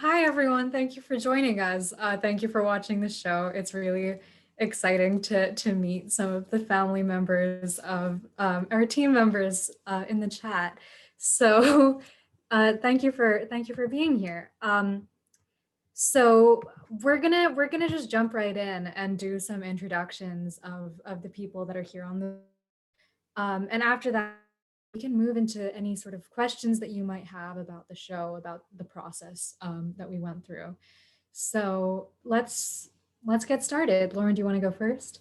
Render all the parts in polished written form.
Hi, everyone. Thank you for joining us. Thank you for watching the show. It's really exciting to meet some of the family members of our team members in the chat. So, thank you for being here. So we're gonna just jump right in and do some introductions of the people that are here on the and after that, we can move into any sort of questions that you might have about the show, about the process that we went through. So let's get started. Lauren, do you want to go first?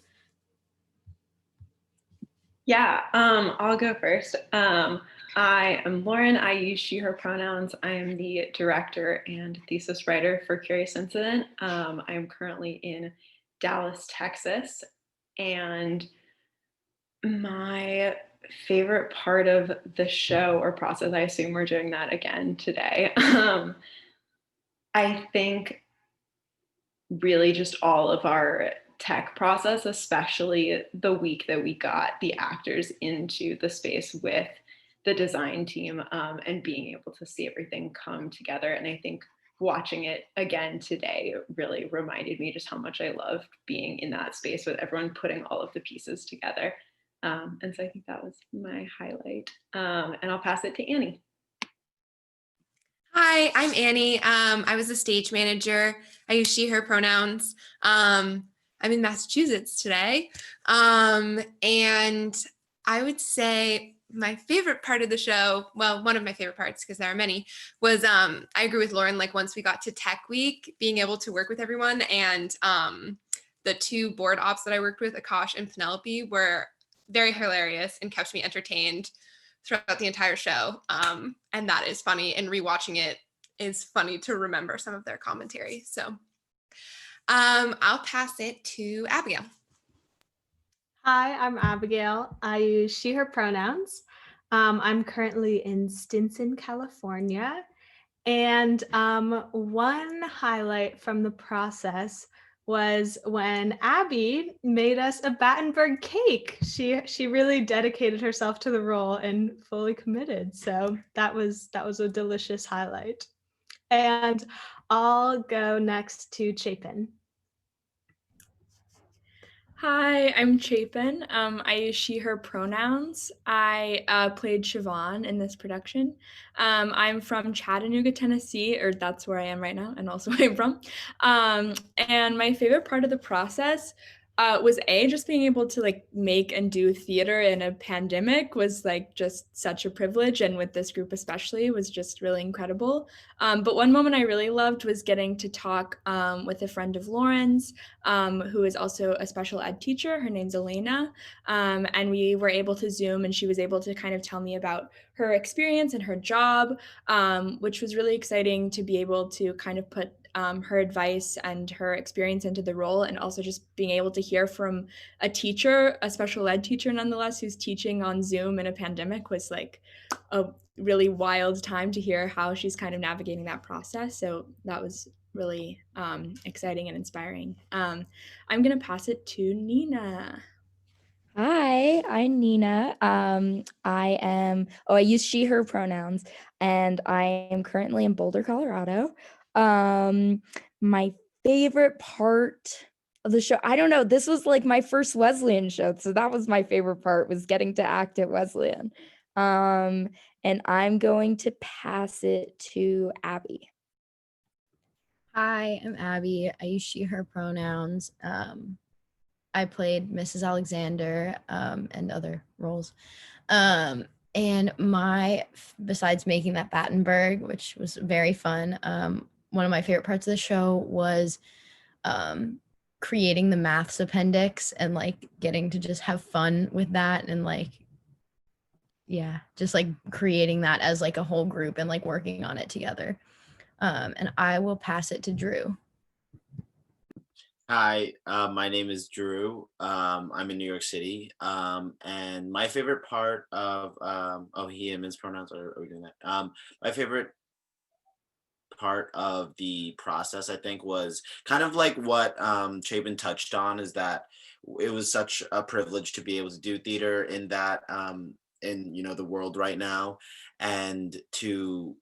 Yeah, I'll go first. I am Lauren. I use she, her pronouns. I am the director and thesis writer for Curious Incident. I am currently in Dallas, Texas, and my favorite part of the show or process, I assume we're doing that again today. I think really just all of our tech process, especially the week that we got the actors into the space with the design team, and being able to see everything come together. And I think watching it again today really reminded me just how much I loved being in that space with everyone putting all of the pieces together. And so I think that was my highlight. And I'll pass it to Annie. Hi, I'm Annie. I was a stage manager. I use she, her pronouns. I'm in Massachusetts today. And I would say my favorite part of the show, well, one of my favorite parts, because there are many, was I agree with Lauren, like once we got to Tech Week, being able to work with everyone, and the two board ops that I worked with, Akash and Penelope, were very hilarious and kept me entertained throughout the entire show. And that is funny, and rewatching it is funny to remember some of their commentary. So I'll pass it to Abigail. Hi, I'm Abigail. I use she, her pronouns. I'm currently in Stinson, California. And one highlight from the process was when Abby made us a Battenberg cake. She really dedicated herself to the role and fully committed. So that was a delicious highlight. And I'll go next to Chapin. Hi, I'm Chapin. I use she, her pronouns. I played Siobhan in this production. I'm from Chattanooga, Tennessee, or that's where I am right now, and also where I'm from. And my favorite part of the process was just being able to like make and do theater in a pandemic was like just such a privilege, and with this group especially was just really incredible. But one moment I really loved was getting to talk with a friend of Lauren's, who is also a special ed teacher. Her name's Elena. And we were able to Zoom, and she was able to kind of tell me about her experience and her job, which was really exciting to be able to kind of put her advice and her experience into the role, and also just being able to hear from a teacher, a special ed teacher nonetheless, who's teaching on Zoom in a pandemic was like a really wild time to hear how she's kind of navigating that process. So that was really exciting and inspiring. I'm going to pass it to Nina. Hi, I'm Nina. I use she, her pronouns, and I am currently in Boulder, Colorado. My favorite part of the show, I don't know, this was like my first Wesleyan show, so that was my favorite part, was getting to act at Wesleyan. And I'm going to pass it to Abby. Hi, I'm Abby. I use she, her pronouns. I played Mrs. Alexander and other roles. And besides making that Battenberg, which was very fun, one of my favorite parts of the show was creating the maths appendix and like getting to just have fun with that, and like, yeah, just like creating that as like a whole group and like working on it together. And I will pass it to Drew. Hi, my name is Drew. I'm in New York City. And my favorite part of he, him, his pronouns, are we doing that? My favorite part of the process, I think, was kind of like what Chapin touched on, is that it was such a privilege to be able to do theater in that in the world right now, and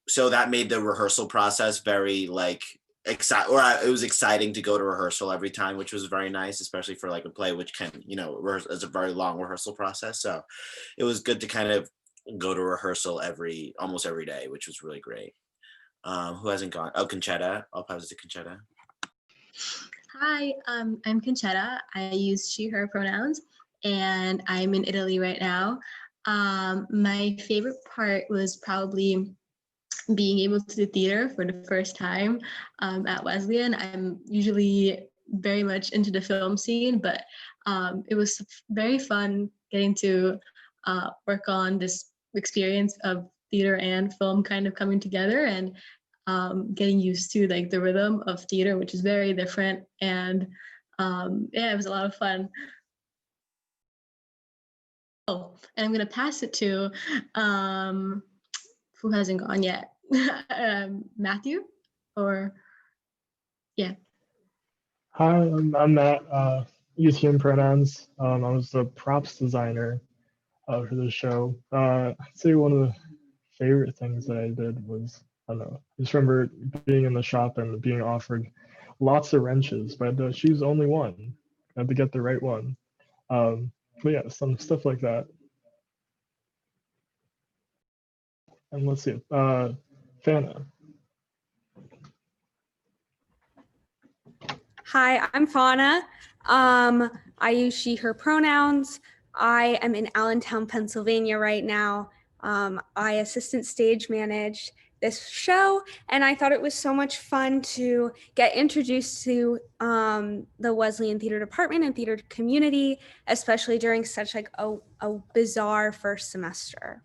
so that made the rehearsal process very like it was exciting to go to rehearsal every time, which was very nice, especially for like a play which can is a very long rehearsal process. So it was good to kind of go to rehearsal almost every day, which was really great. Who hasn't gone? Oh, Conchetta. I'll pass it to Conchetta. Hi, I'm Conchetta. I use she, her pronouns, and I'm in Italy right now. My favorite part was probably being able to do theater for the first time at Wesleyan. I'm usually very much into the film scene, but it was very fun getting to work on this experience of theater and film kind of coming together, and getting used to like the rhythm of theater, which is very different. And yeah, it was a lot of fun. Oh, and I'm gonna pass it to who hasn't gone yet? Matthew, or yeah. Hi, I'm Matt. Use him pronouns. I was the props designer for the show. I'd say one of the favorite things that I did was, I don't know, I just remember being in the shop and being offered lots of wrenches, but I had to choose only one. I had to get the right one. But yeah, some stuff like that. And let's see, Fana. Hi, I'm Fauna. I use she, her pronouns. I am in Allentown, Pennsylvania right now. I assistant stage managed this show, and I thought it was so much fun to get introduced to the Wesleyan Theater Department and theater community, especially during such like a bizarre first semester.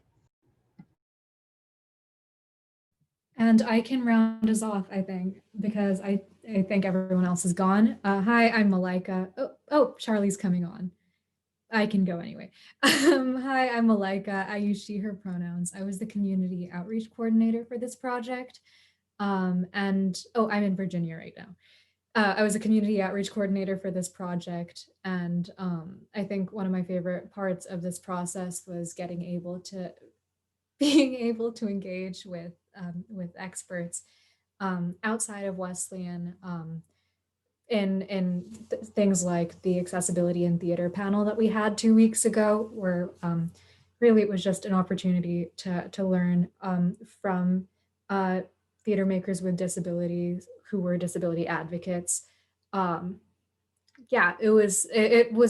And I can round us off, I think, because I think everyone else is gone. Hi, I'm Malika. Oh, Charlie's coming on. I can go anyway. Hi, I'm Malika. I use she, her pronouns. I was the community outreach coordinator for this project. I'm in Virginia right now. I was a community outreach coordinator for this project. And I think one of my favorite parts of this process was being able to engage with experts outside of Wesleyan in things like the accessibility in theater panel that we had 2 weeks ago, where really it was just an opportunity to learn from theater makers with disabilities who were disability advocates. Yeah, it was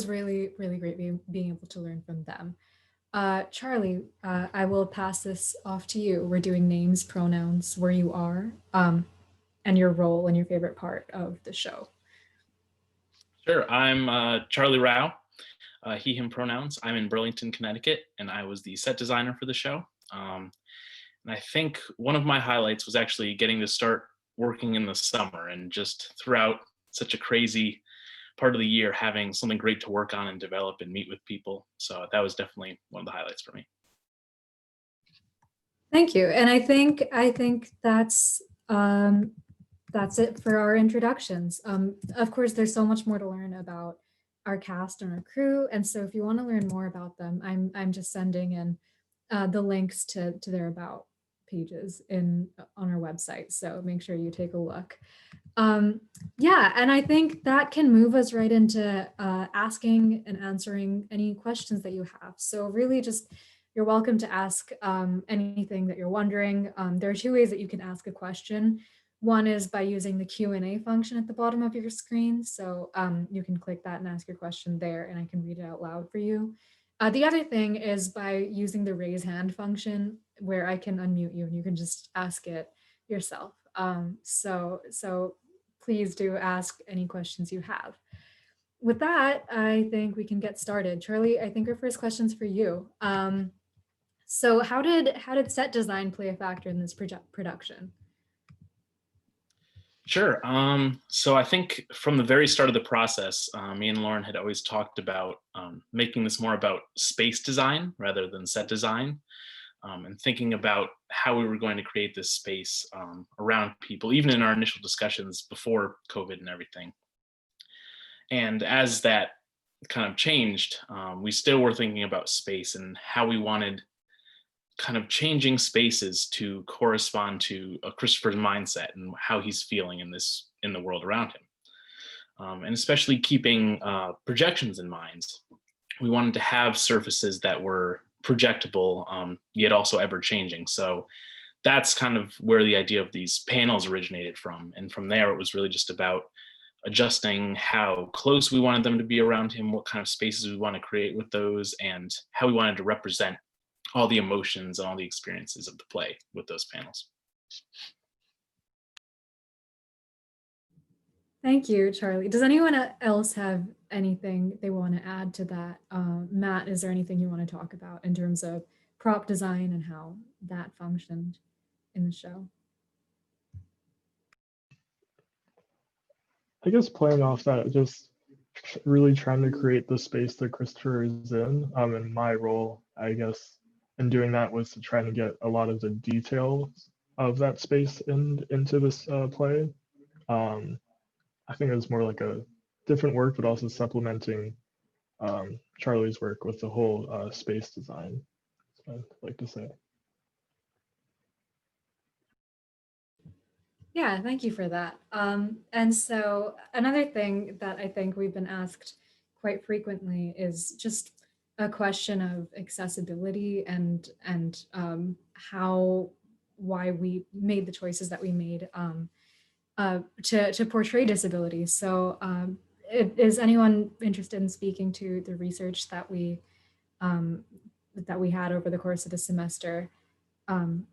really great being able to learn from them. Charlie, I will pass this off to you. We're doing names, pronouns, where you are, and your role and your favorite part of the show. Sure. I'm Charlie Rao, he, him pronouns. I'm in Burlington, Connecticut, and I was the set designer for the show. And I think one of my highlights was actually getting to start working in the summer and just throughout such a crazy part of the year, having something great to work on and develop and meet with people. So that was definitely one of the highlights for me. Thank you. And I think that's it for our introductions. Of course, there's so much more to learn about our cast and our crew. And so if you want to learn more about them, I'm just sending in the links to their about pages on our website. So make sure you take a look. Yeah, and I think that can move us right into asking and answering any questions that you have. So really just, you're welcome to ask anything that you're wondering. There are two ways that you can ask a question. One is by using the Q&A function at the bottom of your screen. So you can click that and ask your question there, and I can read it out loud for you. The other thing is by using the raise hand function, where I can unmute you and you can just ask it yourself. So please do ask any questions you have. With that, I think we can get started. Charlie, I think our first question's for you. So how did set design play a factor in this production? Sure. So I think from the very start of the process, me and Lauren had always talked about making this more about space design rather than set design, and thinking about how we were going to create this space around people, even in our initial discussions before COVID and everything. And as that kind of changed, we still were thinking about space and how we wanted kind of changing spaces to correspond to Christopher's mindset and how he's feeling in the world around him. And especially keeping projections in mind. We wanted to have surfaces that were projectable, yet also ever changing. So that's kind of where the idea of these panels originated from. And from there, it was really just about adjusting how close we wanted them to be around him, what kind of spaces we want to create with those, and how we wanted to represent all the emotions and all the experiences of the play with those panels. Thank you, Charlie. Does anyone else have anything they want to add to that? Matt, is there anything you want to talk about in terms of prop design and how that functioned in the show? I guess playing off that, just really trying to create the space that Christopher is in. And my role, I guess, in doing that was to try to get a lot of the details of that space into this play. I think it was more like a different work, but also supplementing Charlie's work with the whole space design, I'd like to say. Yeah, thank you for that. And so another thing that I think we've been asked quite frequently is just a question of accessibility and why we made the choices that we made to portray disability. So is anyone interested in speaking to the research that we had over the course of the semester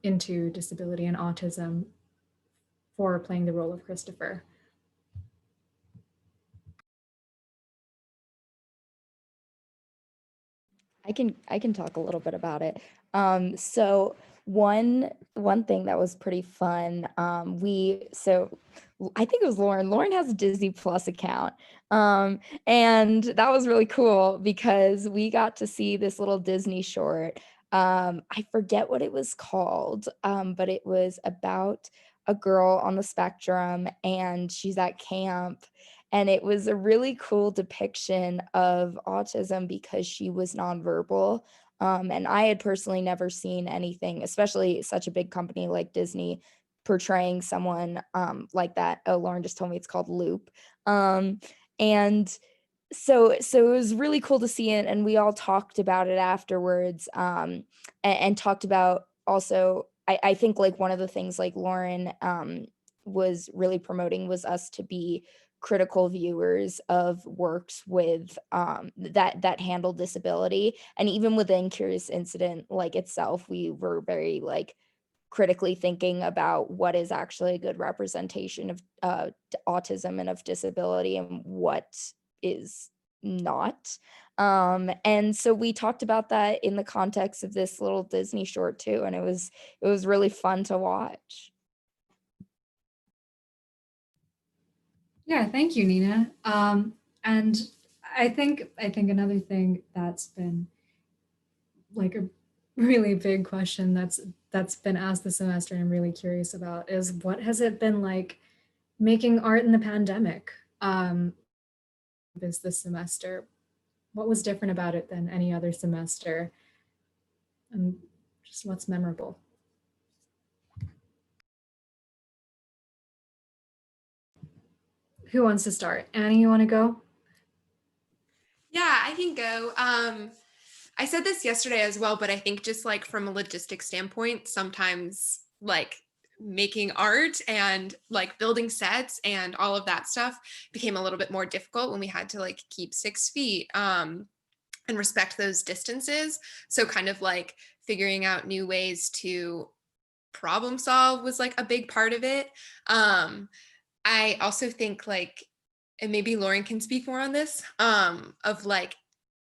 into disability and autism for playing the role of Christopher? I can talk a little bit about it. So one thing that was pretty fun, I think it was Lauren. Lauren has a Disney Plus account. And that was really cool because we got to see this little Disney short. I forget what it was called, but it was about a girl on the spectrum and she's at camp. And it was a really cool depiction of autism because she was nonverbal. And I had personally never seen anything, especially such a big company like Disney, portraying someone like that. Oh, Lauren just told me it's called Loop. And so it was really cool to see it, and we all talked about it afterwards, and talked about also, I think like one of the things like Lauren was really promoting was us to be critical viewers of works with that handle disability. And even within Curious Incident like itself, we were very like critically thinking about what is actually a good representation of autism and of disability and what is not. And so we talked about that in the context of this little Disney short too, and it was really fun to watch. Yeah, thank you, Nina. And I think another thing that's been like a really big question that's been asked this semester and I'm really curious about is what has it been like making art in the pandemic this semester? What was different about it than any other semester? And just what's memorable? Who wants to start? Annie, you want to go? Yeah, I can go. I said this yesterday as well, but I think just like from a logistic standpoint, sometimes like making art and like building sets and all of that stuff became a little bit more difficult when we had to like keep 6 feet and respect those distances. So kind of like figuring out new ways to problem solve was like a big part of it. I also think like, and maybe Lauren can speak more on this, of like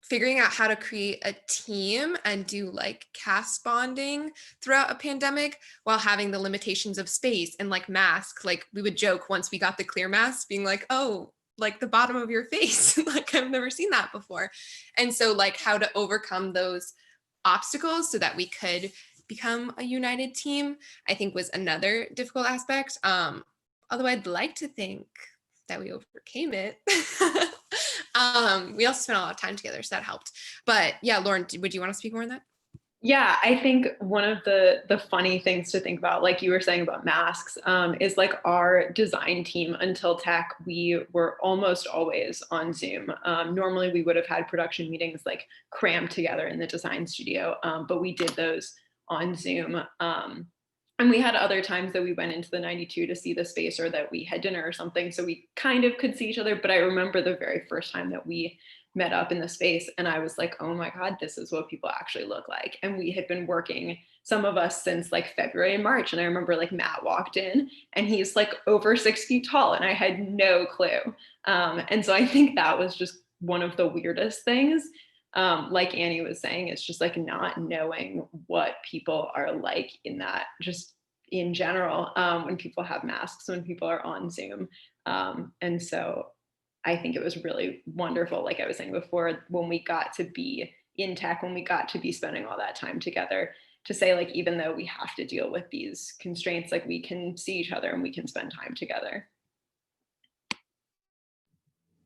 figuring out how to create a team and do like cast bonding throughout a pandemic while having the limitations of space and like mask. Like we would joke once we got the clear mask being like, oh, like the bottom of your face. Like I've never seen that before. And so like how to overcome those obstacles so that we could become a united team, I think was another difficult aspect. Although I'd like to think that we overcame it. We also spent a lot of time together, so that helped. But yeah, Lauren, would you want to speak more on that? Yeah, I think one of the funny things to think about, like you were saying about masks, is like our design team until tech, we were almost always on Zoom. Normally we would have had production meetings like crammed together in the design studio, but we did those on Zoom. And we had other times that we went into the 92 to see the space or that we had dinner or something. So we kind of could see each other. But I remember the very first time that we met up in the space and I was like, oh my God, this is what people actually look like. And we had been working, some of us, since like February and March. And I remember like Matt walked in and he's like over 6 feet tall and I had no clue. And so I think that was just one of the weirdest things. Like Annie was saying, it's just like not knowing what people are like in that, just in general, when people have masks, when people are on Zoom. And so I think it was really wonderful, like I was saying before, when we got to be in tech, when we got to be spending all that time together, to say like, even though we have to deal with these constraints, like we can see each other and we can spend time together.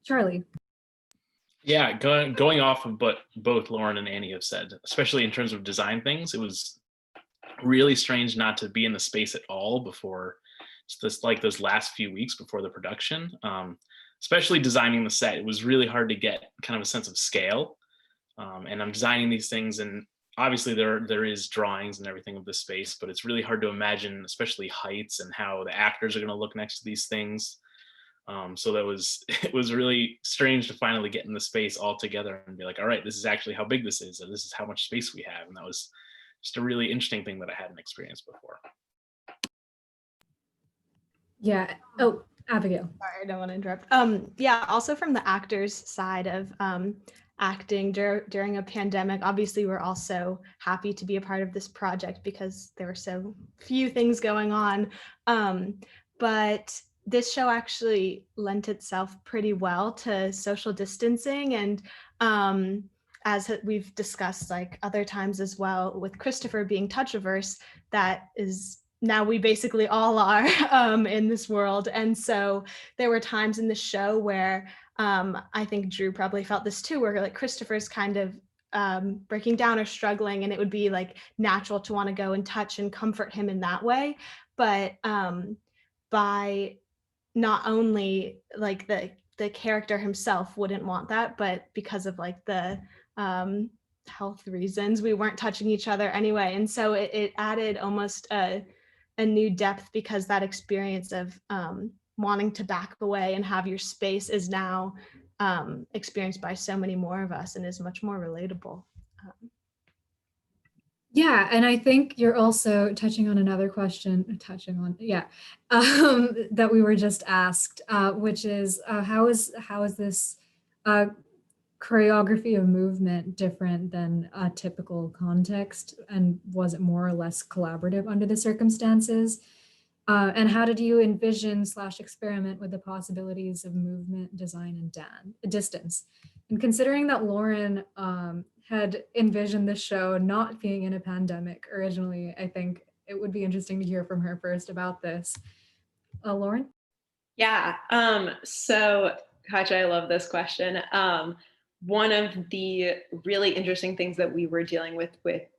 Charlie. Yeah, going off of what both Lauren and Annie have said, especially in terms of design things, it was really strange not to be in the space at all before just like those last few weeks before the production. Especially designing the set, it was really hard to get kind of a sense of scale. And I'm designing these things, and obviously there is drawings and everything of the space, but it's really hard to imagine, especially heights and how the actors are going to look next to these things. So that was it was really strange to finally get in the space all together and be like, all right, this is actually how big this is, and this is how much space we have. And that was just a really interesting thing that I hadn't experienced before. Yeah. Oh, Abigail. Sorry, I don't want to interrupt. Yeah, also from the actors' side of acting during a pandemic, obviously we're also happy to be a part of this project because there were so few things going on. But this show actually lent itself pretty well to social distancing, and as we've discussed like other times as well, with Christopher being touch-averse, that is now we basically all are in this world. And so there were times in the show where I think Drew probably felt this too, where like Christopher's kind of breaking down or struggling, and it would be like natural to want to go and touch and comfort him in that way. But by not only like the character himself wouldn't want that, but because of like the health reasons, we weren't touching each other anyway. And so it added almost a new depth, because that experience of wanting to back away and have your space is now experienced by so many more of us and is much more relatable. Yeah, and I think you're also touching on another question, that we were just asked, which is how is this choreography of movement different than a typical context, and was it more or less collaborative under the circumstances? And how did you envision / experiment with the possibilities of movement, design, and distance? And considering that Lauren had envisioned the show not being in a pandemic originally, I think it would be interesting to hear from her first about this. Lauren? Yeah, so Katja, I love this question. One of the really interesting things that we were dealing with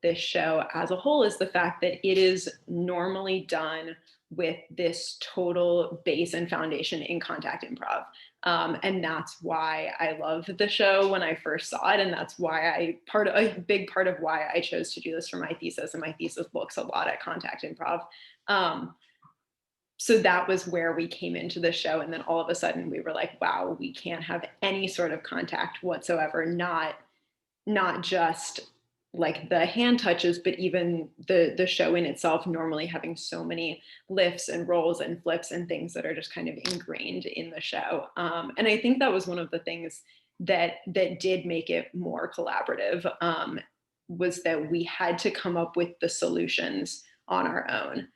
this show as a whole is the fact that it is normally done with this total base and foundation in contact improv. And that's why I loved the show when I first saw it. And that's why a big part of why I chose to do this for my thesis. And my thesis looks a lot at contact improv. So that was where we came into the show. And then all of a sudden we were like, wow, we can't have any sort of contact whatsoever, not just like the hand touches, but even the show in itself normally having so many lifts and rolls and flips and things that are just kind of ingrained in the show. And I think that was one of the things that did make it more collaborative, was that we had to come up with the solutions on our own.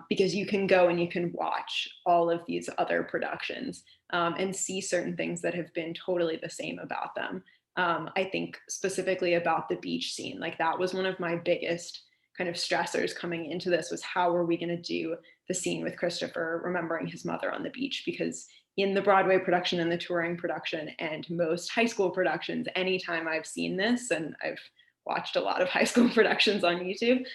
Because you can go and you can watch all of these other productions and see certain things that have been totally the same about them. I think specifically about the beach scene, like that was one of my biggest kind of stressors coming into this, was how are we going to do the scene with Christopher remembering his mother on the beach? Because in the Broadway production and the touring production and most high school productions, anytime I've seen this, and I've watched a lot of high school productions on YouTube,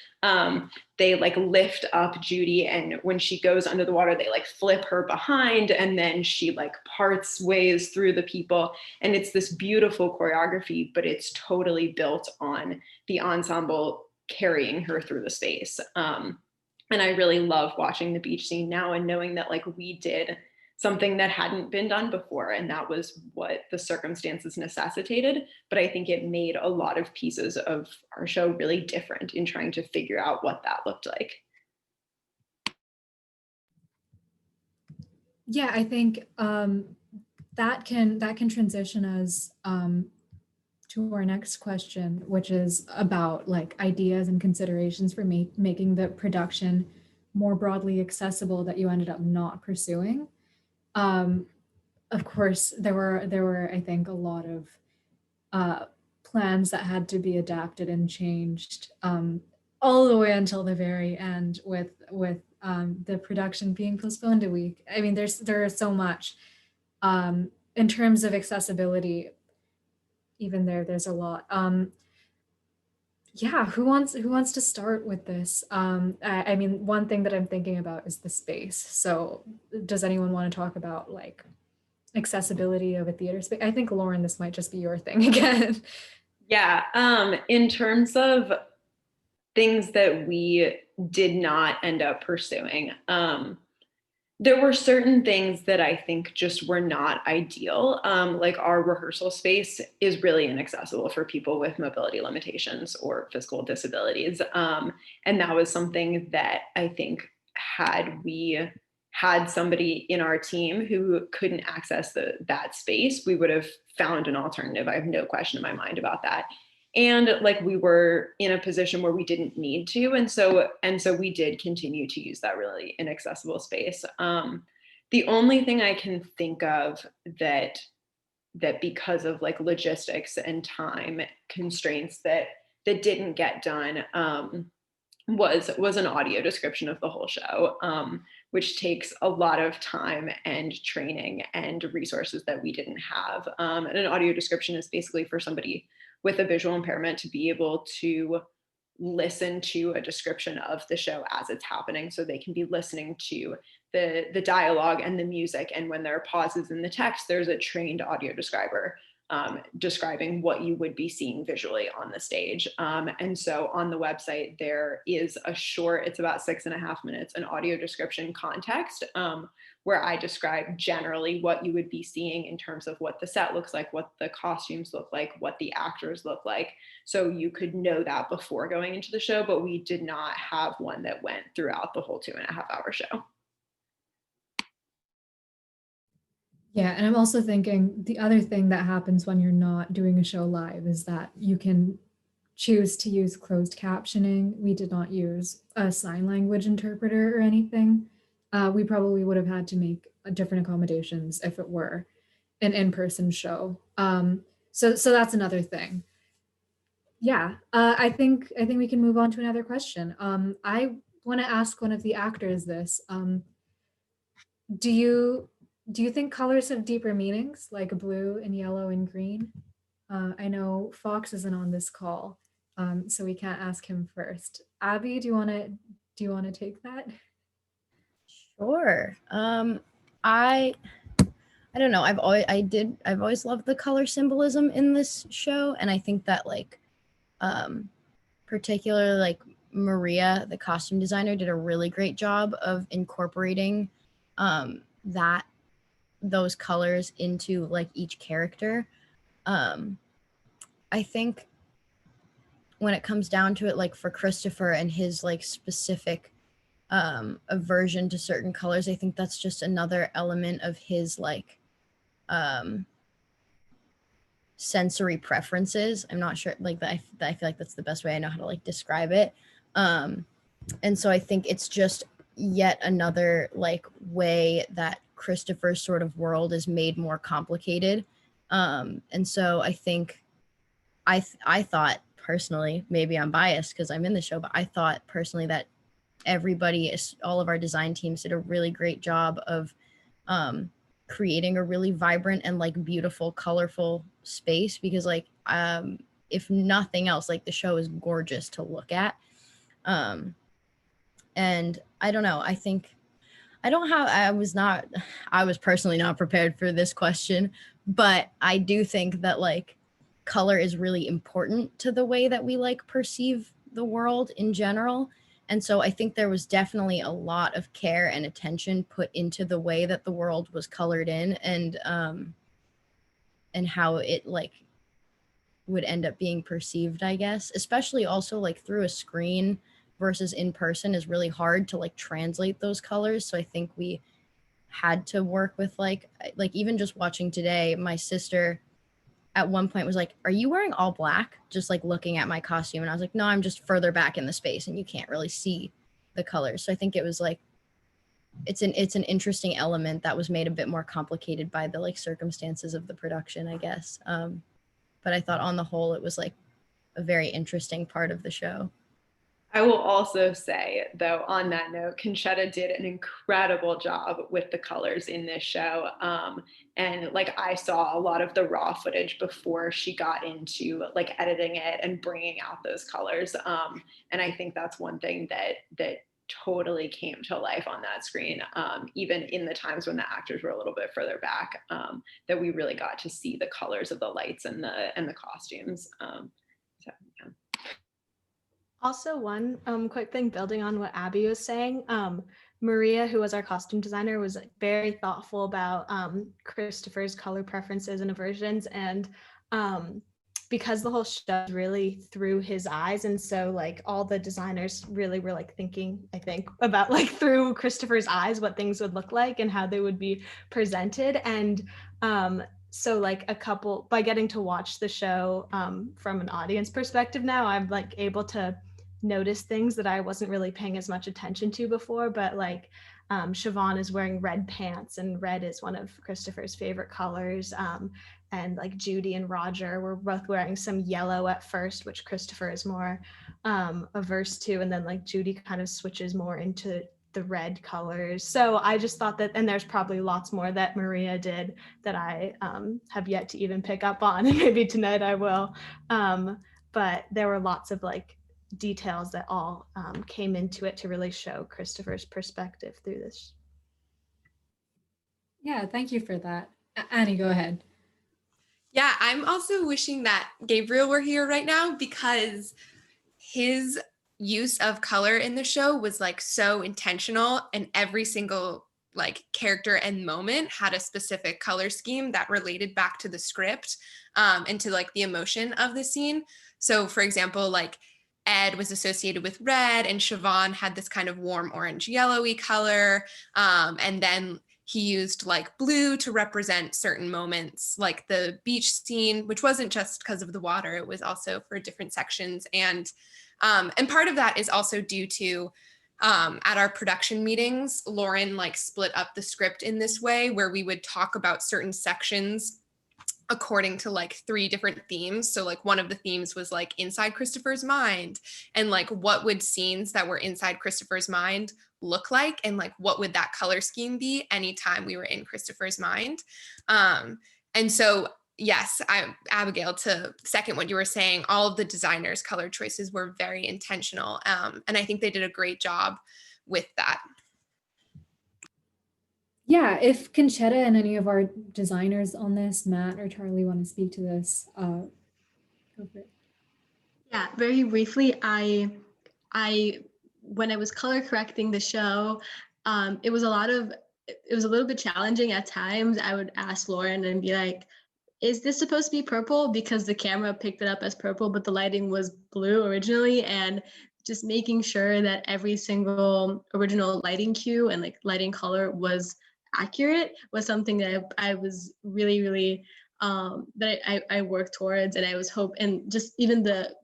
they like lift up Judy, and when she goes under the water, they like flip her behind, and then she like parts ways through the people. And it's this beautiful choreography, but it's totally built on the ensemble carrying her through the space. And I really love watching the beach scene now and knowing that like we did something that hadn't been done before, and that was what the circumstances necessitated. But I think it made a lot of pieces of our show really different in trying to figure out what that looked like. Yeah, I think that can transition us to our next question, which is about like ideas and considerations for making the production more broadly accessible that you ended up not pursuing. Of course, there were I think a lot of plans that had to be adapted and changed all the way until the very end, with the production being postponed a week. I mean, there is so much in terms of accessibility. Even there's a lot. Yeah, who wants to start with this? I mean, one thing that I'm thinking about is the space. So, does anyone want to talk about like accessibility of a theater space? I think Lauren, this might just be your thing again. Yeah, in terms of things that we did not end up pursuing, there were certain things that I think just were not ideal. Like our rehearsal space is really inaccessible for people with mobility limitations or physical disabilities. And that was something that I think had we had somebody in our team who couldn't access that space, we would have found an alternative. I have no question in my mind about that. And like we were in a position where we didn't need to, and so we did continue to use that really inaccessible space. The only thing I can think of that because of like logistics and time constraints that didn't get done was an audio description of the whole show, which takes a lot of time and training and resources that we didn't have. And an audio description is basically for somebody with a visual impairment to be able to listen to a description of the show as it's happening, so they can be listening to the dialogue and the music, and when there are pauses in the text, there's a trained audio describer describing what you would be seeing visually on the stage. And so on the website, there is a short, it's about 6.5 minutes, an audio description context, where I describe generally what you would be seeing in terms of what the set looks like, what the costumes look like, what the actors look like. So you could know that before going into the show, but we did not have one that went throughout the whole 2.5 hour show. Yeah, and I'm also thinking the other thing that happens when you're not doing a show live is that you can choose to use closed captioning. We did not use a sign language interpreter or anything. We probably would have had to make different accommodations if it were an in-person show. So that's another thing. Yeah, I think we can move on to another question. I want to ask one of the actors this. Do you think colors have deeper meanings, like blue and yellow and green? I know Fox isn't on this call, so we can't ask him first. Abby, do you want to take that? Sure. I don't know. I've always loved the color symbolism in this show, and I think that like, particularly like Maria, the costume designer, did a really great job of incorporating those colors into like each character. I think when it comes down to it, like for Christopher and his like specific aversion to certain colors, I think that's just another element of his like sensory preferences. I'm not sure like that. I feel like that's the best way I know how to like describe it. And so I think it's just yet another like way that Christopher's sort of world is made more complicated. And so I think I thought personally, maybe I'm biased because I'm in the show, but I thought personally that all of our design teams did a really great job of creating a really vibrant and like beautiful, colorful space, because like if nothing else, like the show is gorgeous to look at. And I don't know, I was personally not prepared for this question, but I do think that like color is really important to the way that we like perceive the world in general. And so I think there was definitely a lot of care and attention put into the way that the world was colored in, and how it like would end up being perceived, I guess, especially also like through a screen versus in person is really hard to like translate those colors. So I think we had to work with like even just watching today, my sister at one point was like, "Are you wearing all black?" Just like looking at my costume. And I was like, "No, I'm just further back in the space and you can't really see the colors." So I think it was like, it's an interesting element that was made a bit more complicated by the like circumstances of the production, I guess. But I thought on the whole, it was like a very interesting part of the show. I will also say, though, on that note, Conchetta did an incredible job with the colors in this show. And like I saw a lot of the raw footage before she got into like editing it and bringing out those colors. And I think that's one thing that totally came to life on that screen, even in the times when the actors were a little bit further back, that we really got to see the colors of the lights and the costumes. So, yeah. Also, one quick thing building on what Abby was saying, Maria, who was our costume designer, was like, very thoughtful about Christopher's color preferences and aversions, and because the whole show is really through his eyes, and so like all the designers really were like thinking, I think, about like through Christopher's eyes what things would look like and how they would be presented. And so like by getting to watch the show from an audience perspective now, I'm like able to notice things that I wasn't really paying as much attention to before. But like Siobhan is wearing red pants, and red is one of Christopher's favorite colors. And like Judy and Roger were both wearing some yellow at first, which Christopher is more averse to. And then like Judy kind of switches more into the red colors. So I just thought that, and there's probably lots more that Maria did that I have yet to even pick up on, and maybe tonight I will. But there were lots of like details that all came into it to really show Christopher's perspective through this. Yeah, thank you for that. Annie, go ahead. Yeah, I'm also wishing that Gabriel were here right now, because his use of color in the show was like so intentional, and every single like character and moment had a specific color scheme that related back to the script and to like the emotion of the scene. So for example, like Ed was associated with red, and Siobhan had this kind of warm orange yellowy color, and then he used like blue to represent certain moments, like the beach scene, which wasn't just because of the water, it was also for different sections. And part of that is also due to at our production meetings, Lauren like split up the script in this way, where we would talk about certain sections according to like 3 different themes. So like one of the themes was like inside Christopher's mind, and like what would scenes that were inside Christopher's mind look like, and like what would that color scheme be anytime we were in Christopher's mind. And so yes, Abigail, to second what you were saying, all of the designers' color choices were very intentional, and I think they did a great job with that. Yeah, if Conchetta and any of our designers on this, Matt or Charlie, want to speak to this, go for it. Yeah, very briefly, I when I was color correcting the show, it was a little bit challenging at times. I would ask Lauren and be like, is this supposed to be purple? Because the camera picked it up as purple, but the lighting was blue originally. And just making sure that every single original lighting cue and like lighting color was accurate was something that I was really, really, that I worked towards. And I was and just even the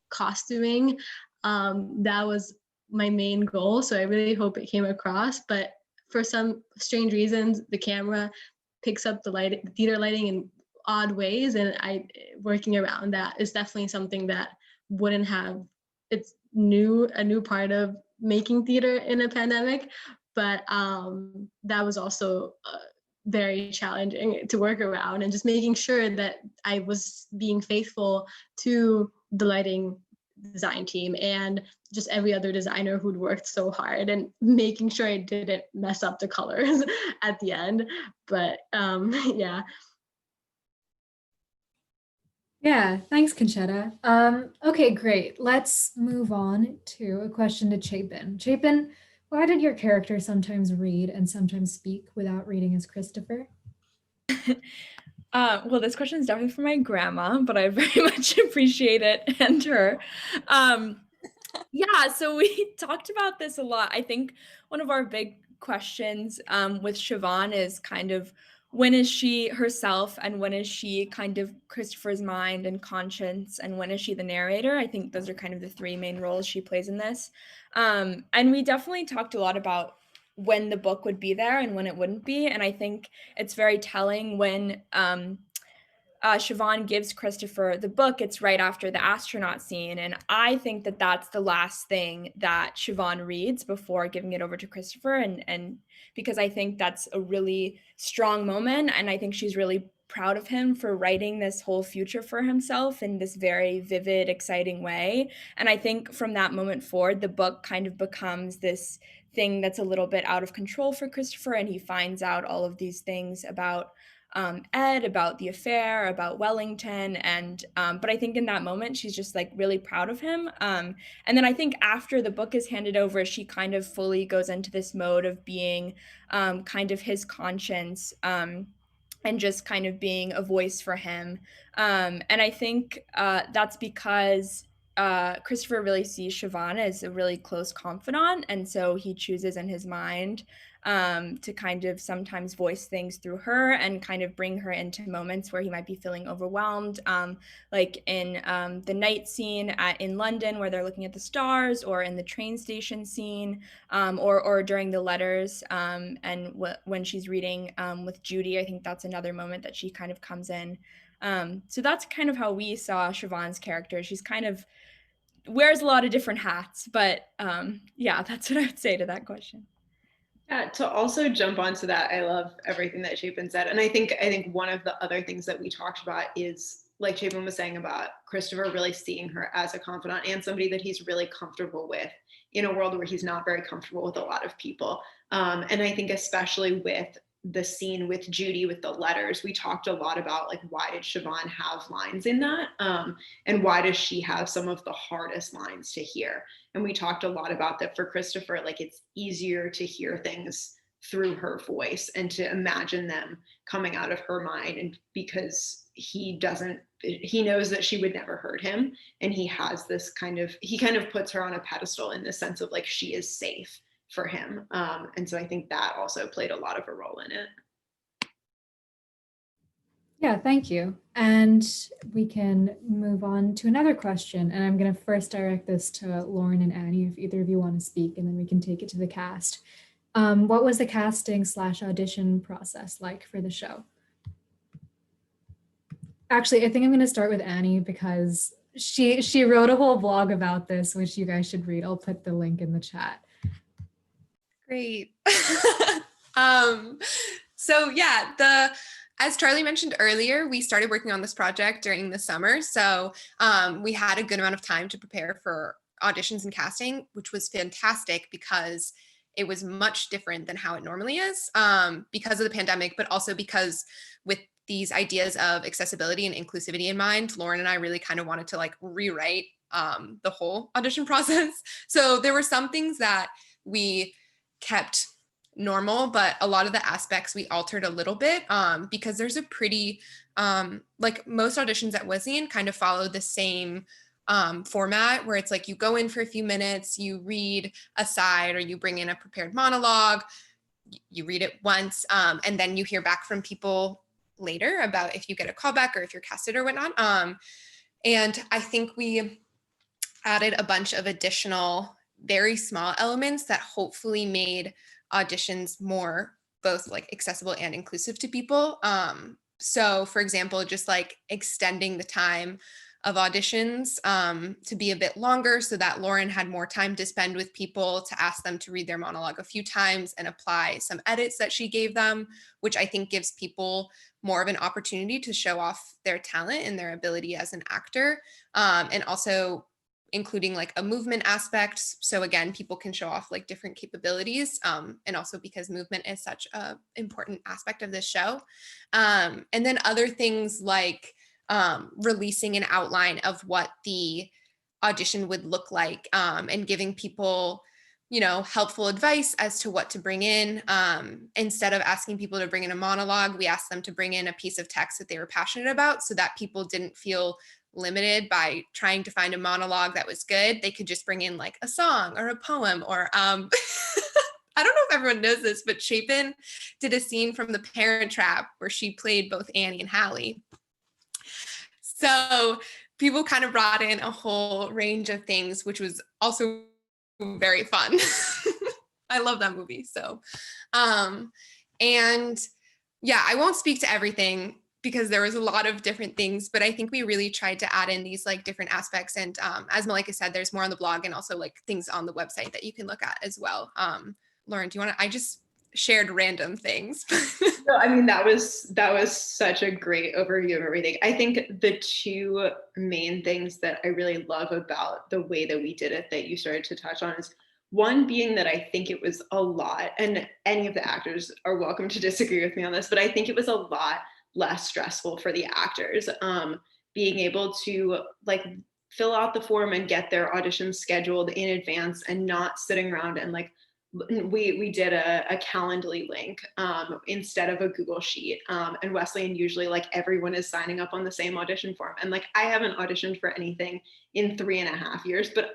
costuming, that was my main goal. So I really hope it came across. But for some strange reasons, the camera picks up the theater lighting in odd ways, and working around that is definitely something that wouldn't have. It's a new part of making theater in a pandemic, but that was also very challenging to work around, and just making sure that I was being faithful to the lighting design team and just every other designer who'd worked so hard, and making sure I didn't mess up the colors at the end. But yeah. Yeah, thanks, Conchetta. Okay, great. Let's move on to a question to Chapin. Chapin, why did your character sometimes read and sometimes speak without reading as Christopher? Well, this question is definitely for my grandma, but I very much appreciate it and her. Yeah, so we talked about this a lot. I think one of our big questions with Siobhan is kind of when is she herself and when is she kind of Christopher's mind and conscience and when is she the narrator? I think those are kind of the three main roles she plays in this. And we definitely talked a lot about when the book would be there and when it wouldn't be. And I think it's very telling when Siobhan gives Christopher the book, it's right after the astronaut scene. And I think that that's the last thing that Siobhan reads before giving it over to Christopher. And because I think that's a really strong moment. And I think she's really proud of him for writing this whole future for himself in this very vivid, exciting way. And I think from that moment forward, the book kind of becomes this thing that's a little bit out of control for Christopher. And he finds out all of these things about Ed, about the affair, about Wellington, and but I think in that moment she's just like really proud of him. And then I think after the book is handed over, she kind of fully goes into this mode of being kind of his conscience. And just kind of being a voice for him. And I think that's because Christopher really sees Siobhan as a really close confidant. And so he chooses in his mind to kind of sometimes voice things through her and kind of bring her into moments where he might be feeling overwhelmed, like in the night scene in London where they're looking at the stars, or in the train station scene, or during the letters, and when she's reading with Judy. I think that's another moment that she kind of comes in. So that's kind of how we saw Siobhan's character. She's kind of wears a lot of different hats, but yeah, that's what I would say to that question. Yeah, to also jump onto that, I love everything that Chapin said. And I think one of the other things that we talked about is, like Chapin was saying, about Christopher really seeing her as a confidant and somebody that he's really comfortable with in a world where he's not very comfortable with a lot of people. And I think especially with the scene with Judy with the letters, we talked a lot about like, why did Siobhan have lines in that? And why does she have some of the hardest lines to hear? And we talked a lot about that for Christopher, like it's easier to hear things through her voice and to imagine them coming out of her mind. And because he knows that she would never hurt him. And he has this kind of puts her on a pedestal in the sense of like, she is safe for him. And so I think that also played a lot of a role in it. Yeah, thank you. And we can move on to another question. And I'm going to first direct this to Lauren and Annie, if either of you want to speak, and then we can take it to the cast. What was the casting/audition process like for the show? Actually, I think I'm going to start with Annie because she wrote a whole blog about this, which you guys should read. I'll put the link in the chat. Great. So yeah, as Charlie mentioned earlier, we started working on this project during the summer. So we had a good amount of time to prepare for auditions and casting, which was fantastic because it was much different than how it normally is, because of the pandemic, but also because with these ideas of accessibility and inclusivity in mind, Lauren and I really kind of wanted to like rewrite the whole audition process. So there were some things that we kept normal, but a lot of the aspects we altered a little bit because there's a pretty, like most auditions at Wesleyan kind of follow the same format where it's like you go in for a few minutes, you read a side or you bring in a prepared monologue, you read it once, and then you hear back from people later about if you get a callback or if you're casted or whatnot. And I think we added a bunch of additional very small elements that hopefully made auditions more both like accessible and inclusive to people. So for example, just like extending the time of auditions to be a bit longer so that Lauren had more time to spend with people, to ask them to read their monologue a few times and apply some edits that she gave them, which I think gives people more of an opportunity to show off their talent and their ability as an actor. And also including like a movement aspect. So again, people can show off like different capabilities. And also because movement is such an important aspect of this show. And then other things like releasing an outline of what the audition would look like, and giving people, you know, helpful advice as to what to bring in. Instead of asking people to bring in a monologue, we asked them to bring in a piece of text that they were passionate about, so that people didn't feel limited by trying to find a monologue that was good. They could just bring in like a song or a poem or I don't know if everyone knows this, but Chapin did a scene from The Parent Trap where she played both Annie and Hallie. So people kind of brought in a whole range of things, which was also very fun. I love that movie. So, and yeah, I won't speak to everything because there was a lot of different things, but I think we really tried to add in these like different aspects. And as Malika said, there's more on the blog and also like things on the website that you can look at as well. Lauren, do you want to, I just shared random things. No, I mean, that was such a great overview of everything. I think the two main things that I really love about the way that we did it that you started to touch on is one being that I think it was a lot, and any of the actors are welcome to disagree with me on this, but I think it was a lot less stressful for the actors, being able to like fill out the form and get their auditions scheduled in advance and not sitting around and like we did a Calendly link instead of a Google sheet. And Wesleyan usually like everyone is signing up on the same audition form. And like I haven't auditioned for anything in 3.5 years, but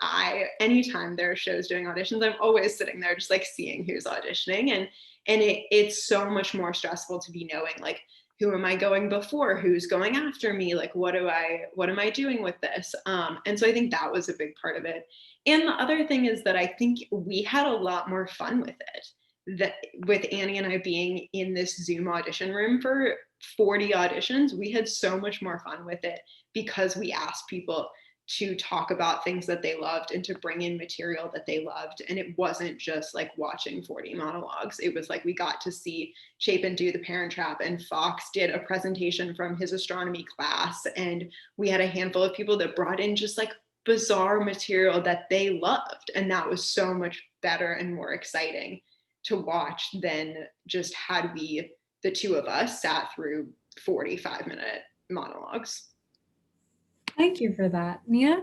anytime there are shows doing auditions, I'm always sitting there just like seeing who's auditioning. And it's so much more stressful to be knowing like, who am I going before? Who's going after me? Like, what am I doing with this? And so I think that was a big part of it. And the other thing is that I think we had a lot more fun with it. That with Annie and I being in this Zoom audition room for 40 auditions, we had so much more fun with it because we asked people to talk about things that they loved and to bring in material that they loved. And it wasn't just like watching 40 monologues. It was like we got to see Chapin do The Parent Trap, and Fox did a presentation from his astronomy class. And we had a handful of people that brought in just like bizarre material that they loved. And that was so much better and more exciting to watch than just had the two of us, sat through 45-minute monologues. Thank you for that. Nia?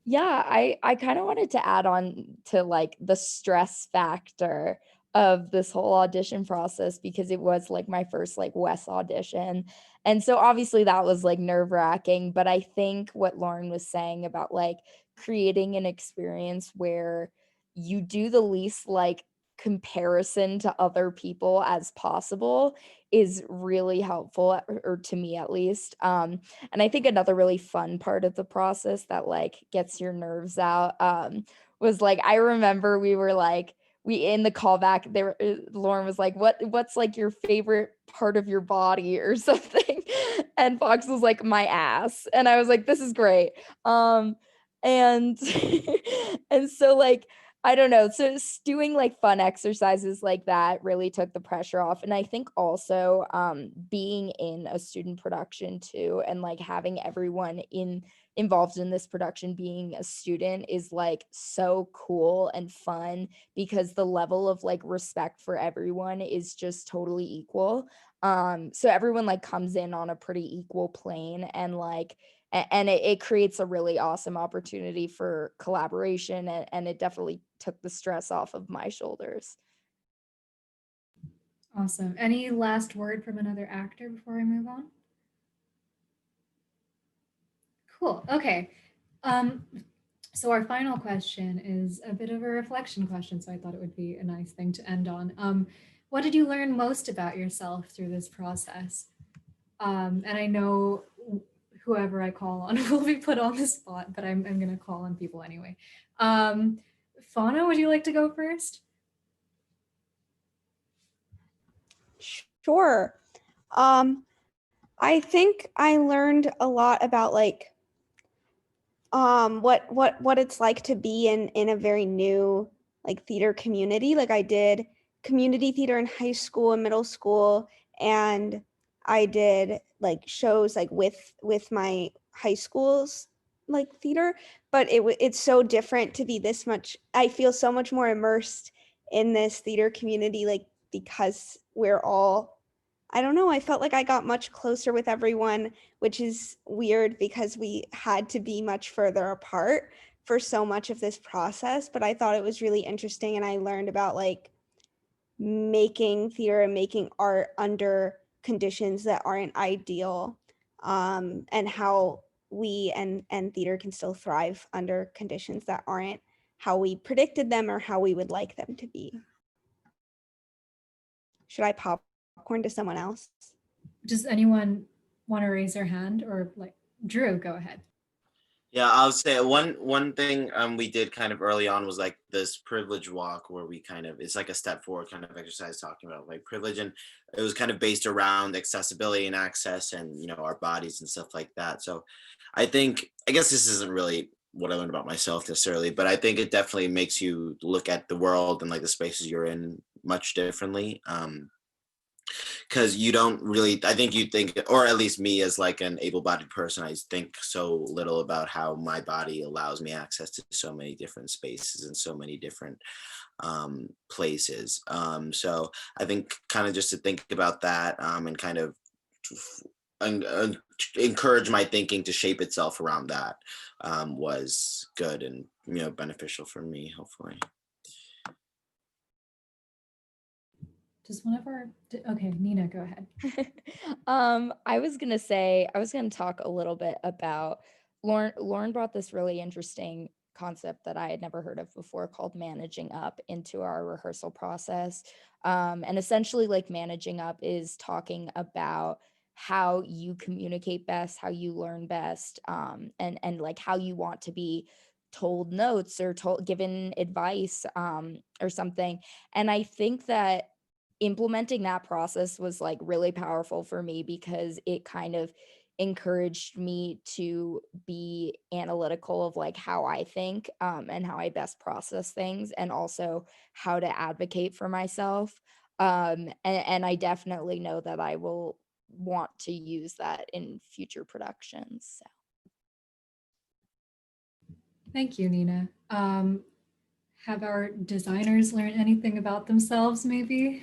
Yeah, I kind of wanted to add on to like the stress factor of this whole audition process, because it was like my first like Wes audition. And so obviously that was like nerve-wracking, but I think what Lauren was saying about like creating an experience where you do the least like comparison to other people as possible is really helpful, or to me at least. And I think another really fun part of the process that like gets your nerves out was like, I remember we were like, we in the callback there, Lauren was like, what's like your favorite part of your body or something? And Fox was like, my ass. And I was like, this is great. And and so like, I don't know. So doing like fun exercises like that really took the pressure off. And I think also being in a student production too, and like having everyone involved in this production being a student is like so cool and fun, because the level of like respect for everyone is just totally equal. So everyone like comes in on a pretty equal plane, and like and it creates a really awesome opportunity for collaboration, and it definitely took the stress off of my shoulders. Awesome. Any last word from another actor before I move on? Cool. Okay. So our final question is a bit of a reflection question, so I thought it would be a nice thing to end on. What did you learn most about yourself through this process? And I know whoever I call on will be put on the spot, but I'm going to call on people anyway. Fauna, would you like to go first? Sure. I think I learned a lot about like what it's like to be in a very new like theater community. Like I did community theater in high school and middle school, and I did like shows like with my high school's like theater, but it's so different to be this much. I feel so much more immersed in this theater community, like because we're all, I don't know, I felt like I got much closer with everyone, which is weird because we had to be much further apart for so much of this process. But I thought it was really interesting, and I learned about like making theater and making art under conditions that aren't ideal, and how we and theater can still thrive under conditions that aren't how we predicted them or how we would like them to be. Should I popcorn to someone else? Does anyone want to raise their hand, or like Drew, go ahead. Yeah, I'll say one thing we did kind of early on was like this privilege walk where we kind of, it's like a step forward kind of exercise talking about like privilege, and it was kind of based around accessibility and access and, you know, our bodies and stuff like that. So I guess this isn't really what I learned about myself necessarily, but I think it definitely makes you look at the world and like the spaces you're in much differently. Because you don't really, I think you think, or at least me as like an able-bodied person, I think so little about how my body allows me access to so many different spaces and so many different places. So I think kind of just to think about that and kind of encourage my thinking to shape itself around that was good and, you know, beneficial for me, hopefully. Does one of our, okay, Nina, go ahead. I was gonna talk a little bit about Lauren brought this really interesting concept that I had never heard of before called managing up into our rehearsal process. And essentially like managing up is talking about how you communicate best, how you learn best, and like how you want to be told notes or given advice or something. And I think that implementing that process was like really powerful for me because it kind of encouraged me to be analytical of like how I think and how I best process things, and also how to advocate for myself. And I definitely know that I will want to use that in future productions. So. Thank you, Nina. Have our designers learned anything about themselves, maybe?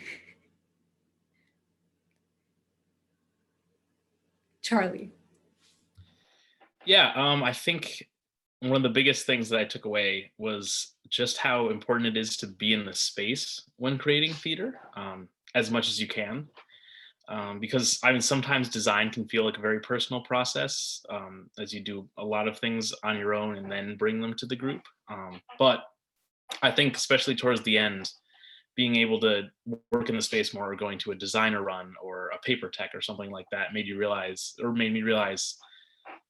Charlie. Yeah, I think one of the biggest things that I took away was just how important it is to be in the space when creating theater, as much as you can. Because I mean, sometimes design can feel like a very personal process, as you do a lot of things on your own and then bring them to the group. But I think especially towards the end, being able to work in the space more or going to a designer run or a paper tech or something like that made me realize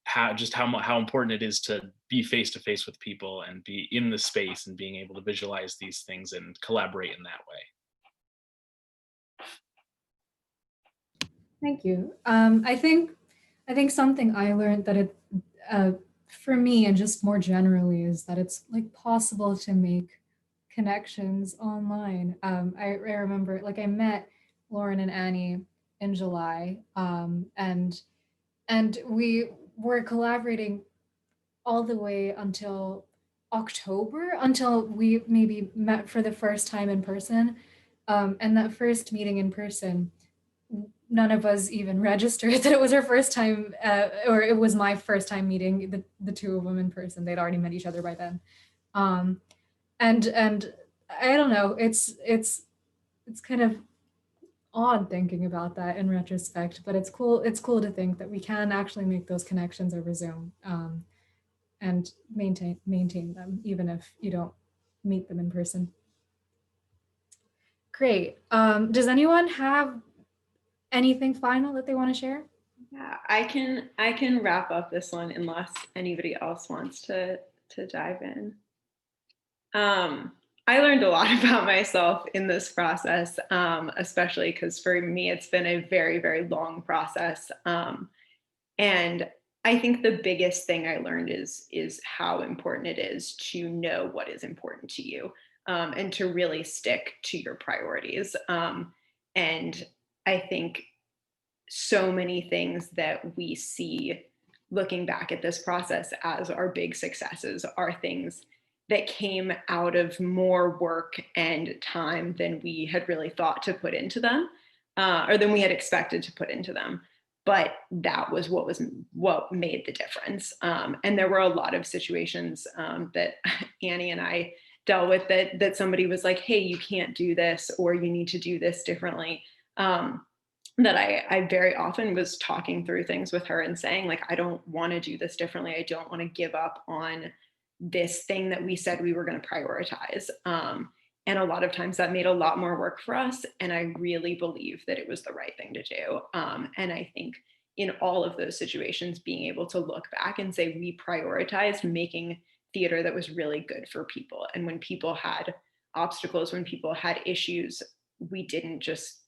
how important it is to be face to face with people and be in the space and being able to visualize these things and collaborate in that way. Thank you. I think something I learned that it for me and just more generally is that it's like possible to make connections online. I remember like I met Lauren and Annie in July, and we were collaborating all the way until October, until we maybe met for the first time in person. And that first meeting in person, none of us even registered that it was our first time, or it was my first time meeting the two of them in person. They'd already met each other by then. And I don't know, it's kind of odd thinking about that in retrospect, but it's cool to think that we can actually make those connections over Zoom, and maintain them even if you don't meet them in person. Great. Does anyone have anything final that they want to share? Yeah, I can wrap up this one unless anybody else wants to dive in. I learned a lot about myself in this process, especially because for me it's been a very, very long process. And I think the biggest thing I learned is how important it is to know what is important to you, and to really stick to your priorities. And I think so many things that we see looking back at this process as our big successes are things that came out of more work and time than we had really thought to put into them, or than we had expected to put into them. But that was what made the difference. And there were a lot of situations that Annie and I dealt with that somebody was like, "Hey, you can't do this," or "You need to do this differently." That I very often was talking through things with her and saying, like, I don't want to do this differently. I don't want to give up on this thing that we said we were going to prioritize. And a lot of times that made a lot more work for us. And I really believe that it was the right thing to do. And I think in all of those situations, being able to look back and say, we prioritized making theater that was really good for people. And when people had obstacles, when people had issues, we didn't just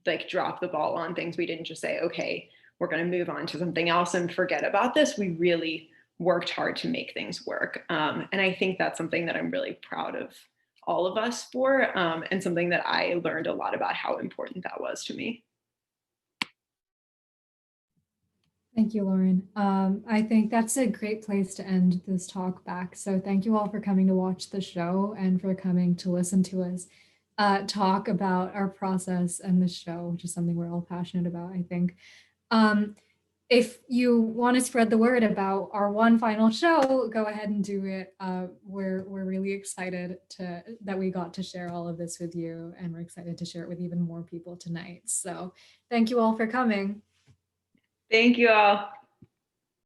like drop the ball on things. We didn't just say, okay, we're going to move on to something else and forget about this. We really worked hard to make things work. And I think that's something that I'm really proud of all of us for, and something that I learned a lot about how important that was to me. Thank you, Lauren. I think that's a great place to end this talk back. So thank you all for coming to watch the show and for coming to listen to us talk about our process and the show, which is something we're all passionate about, I think. If you want to spread the word about our one final show, go ahead and do it. We're really excited that we got to share all of this with you, and we're excited to share it with even more people tonight. So thank you all for coming. Thank you all.